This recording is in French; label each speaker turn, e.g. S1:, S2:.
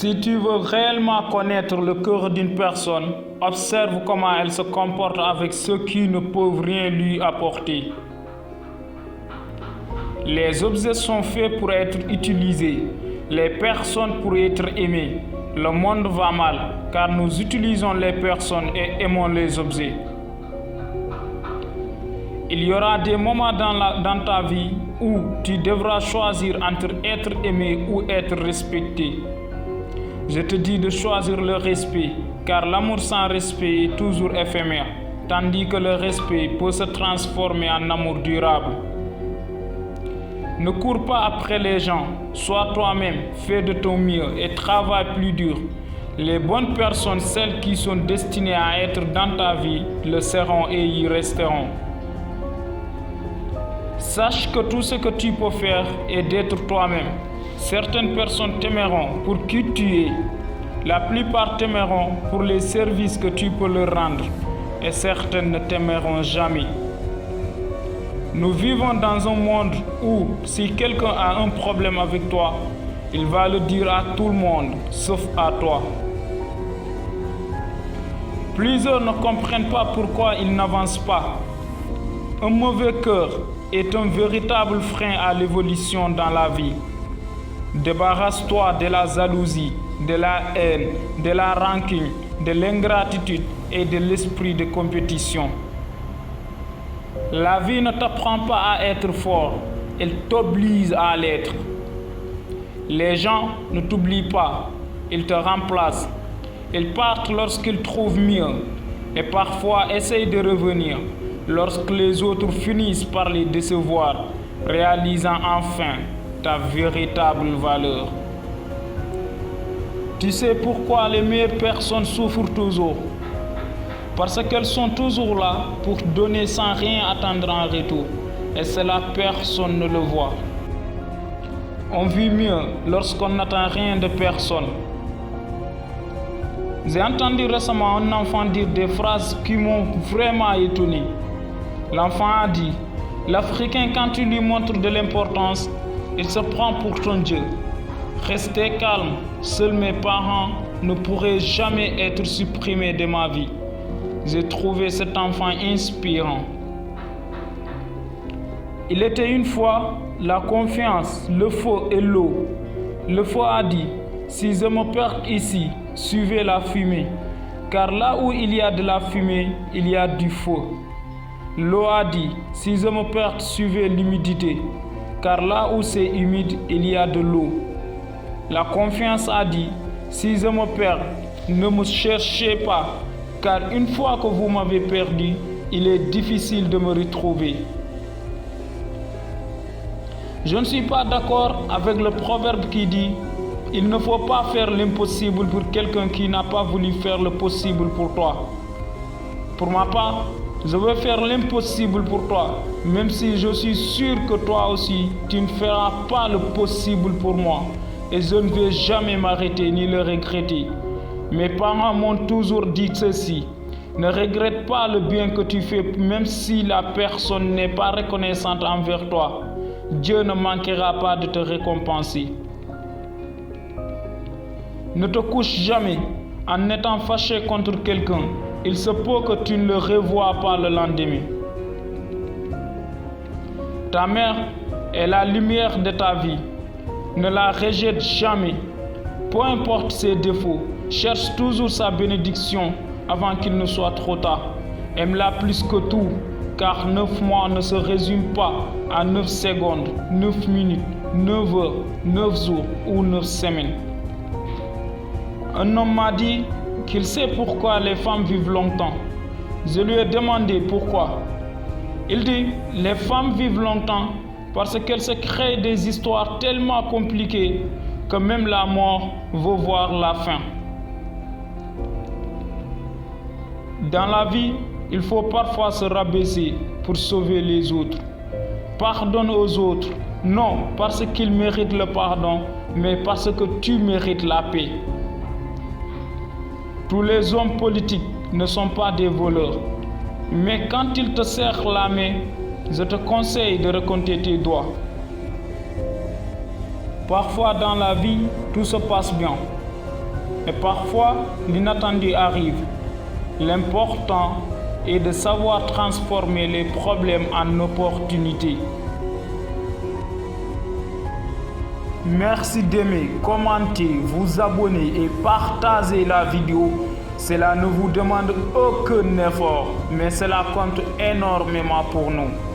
S1: Si tu veux réellement connaître le cœur d'une personne, observe comment elle se comporte avec ceux qui ne peuvent rien lui apporter. Les objets sont faits pour être utilisés, les personnes pour être aimées. Le monde va mal car nous utilisons les personnes et aimons les objets. Il y aura des moments dans ta vie où tu devras choisir entre être aimé ou être respecté. Je te dis de choisir le respect, car l'amour sans respect est toujours éphémère, tandis que le respect peut se transformer en amour durable. Ne cours pas après les gens, sois toi-même, fais de ton mieux et travaille plus dur. Les bonnes personnes, celles qui sont destinées à être dans ta vie, le seront et y resteront. Sache que tout ce que tu peux faire est d'être toi-même. Certaines personnes t'aimeront pour qui tu es. La plupart t'aimeront pour les services que tu peux leur rendre. Et certaines ne t'aimeront jamais. Nous vivons dans un monde où, si quelqu'un a un problème avec toi, il va le dire à tout le monde, sauf à toi. Plusieurs ne comprennent pas pourquoi ils n'avancent pas. Un mauvais cœur est un véritable frein à l'évolution dans la vie. Débarrasse-toi de la jalousie, de la haine, de la rancune, de l'ingratitude et de l'esprit de compétition. La vie ne t'apprend pas à être fort, elle t'oblige à l'être. Les gens ne t'oublient pas, ils te remplacent. Ils partent lorsqu'ils trouvent mieux et parfois essayent de revenir lorsque les autres finissent par les décevoir, réalisant enfin ta véritable valeur. Tu sais pourquoi les meilleures personnes souffrent toujours? Parce qu'elles sont toujours là pour donner sans rien attendre en retour. Et cela, personne ne le voit. On vit mieux lorsqu'on n'attend rien de personne. J'ai entendu récemment un enfant dire des phrases qui m'ont vraiment étonné. L'enfant a dit: l'Africain, quand tu lui montres de l'importance, il se prend pour ton Dieu. Restez calme, seuls mes parents ne pourraient jamais être supprimés de ma vie. J'ai trouvé cet enfant inspirant. Il était une fois la confiance, le feu et l'eau. Le feu a dit: si je me perds ici, suivez la fumée, car là où il y a de la fumée, il y a du feu. L'eau a dit: si je me perds, suivez l'humidité, car là où c'est humide, il y a de l'eau. La confiance a dit: si je me perds, ne me cherchez pas, car une fois que vous m'avez perdu, il est difficile de me retrouver. Je ne suis pas d'accord avec le proverbe qui dit: il ne faut pas faire l'impossible pour quelqu'un qui n'a pas voulu faire le possible pour toi. Pour ma part, je veux faire l'impossible pour toi, même si je suis sûr que toi aussi, tu ne feras pas le possible pour moi. Et je ne vais jamais m'arrêter ni le regretter. Mes parents m'ont toujours dit ceci: ne regrette pas le bien que tu fais, même si la personne n'est pas reconnaissante envers toi. Dieu ne manquera pas de te récompenser. Ne te couche jamais en étant fâché contre quelqu'un. Il se peut que tu ne le revoies pas le lendemain. Ta mère est la lumière de ta vie. Ne la rejette jamais. Peu importe ses défauts, cherche toujours sa bénédiction avant qu'il ne soit trop tard. Aime-la plus que tout, car 9 mois ne se résument pas à 9 secondes, 9 minutes, 9 heures, 9 jours ou 9 semaines. Un homme m'a dit qu'il sait pourquoi les femmes vivent longtemps. Je lui ai demandé pourquoi. Il dit: les femmes vivent longtemps parce qu'elles se créent des histoires tellement compliquées que même la mort veut voir la fin. Dans la vie, il faut parfois se rabaisser pour sauver les autres. Pardonne aux autres, non parce qu'ils méritent le pardon, mais parce que tu mérites la paix. Tous les hommes politiques ne sont pas des voleurs, mais quand ils te serrent la main, je te conseille de recompter tes doigts. Parfois dans la vie, tout se passe bien. Et parfois, l'inattendu arrive. L'important est de savoir transformer les problèmes en opportunités. Merci d'aimer, commenter, vous abonner et partager la vidéo. Cela ne vous demande aucun effort, mais cela compte énormément pour nous.